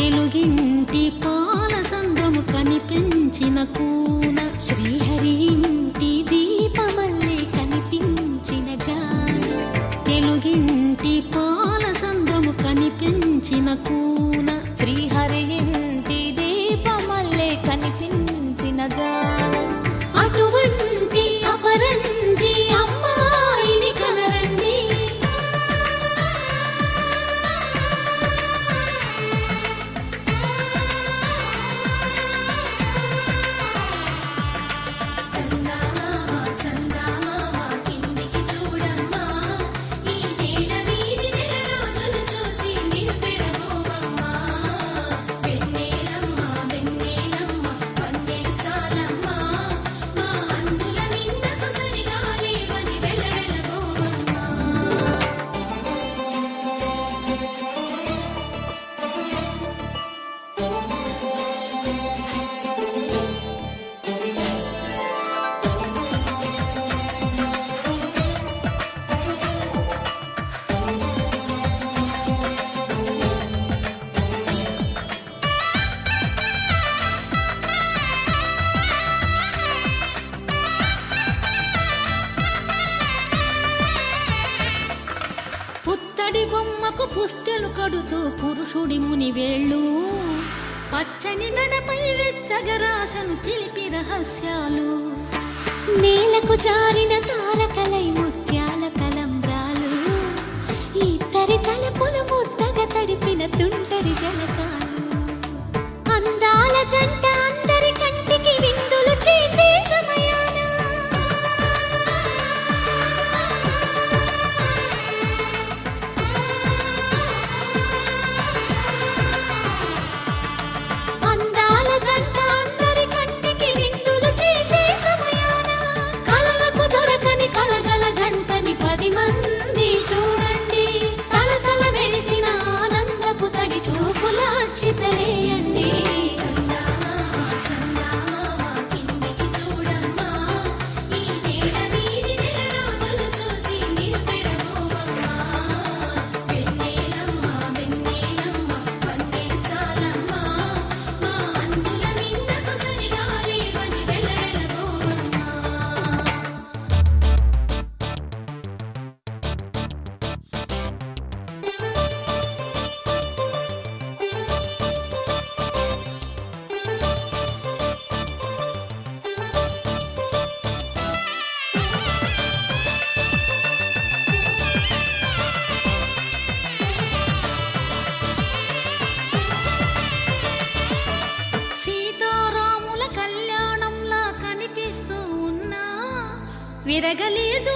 తెలుగింటి పాల సంద్రము కనిపించిన కూన శ్రీహరి ఇంటి దీపమల్లే కనిపించిన జాన తెలుగింటి పాల సంద్రము కనిపించిన కూన శ్రీహరి ఇంటి దీపమల్లే కనిపించిన జాన అటువంటి అపరంజి అమ్మాయిని కనరండి పుత్తడి బొమ్మకు పుస్తెలు కడుతూ పురుషుడి ముని వేళ్ళు పచ్చని నడపై వెచ్చగరాసను చిలిపి రహస్యాలు నేలకు జారిన తారకలై ముత్యాల తలంబ్రాలు ఇద్దరి తలపుల ముద్దగా తడిపిన తుంటరి జలకాలు అందాల జంట అందరి కంటికి విందులు చేసే సమయాన అందాల జంట అందరి కంటికి విందులు చేసే సమయాన కలలకు దొరకని కలగల జంటని 10 మంది చూడండి తలతల మెరిసిన ఆనందపు తడి చూపుల అక్షితలేయండి సీతారాముల కళ్యాణంలా కనిపిస్తూ ఉన్నా విరగలేదు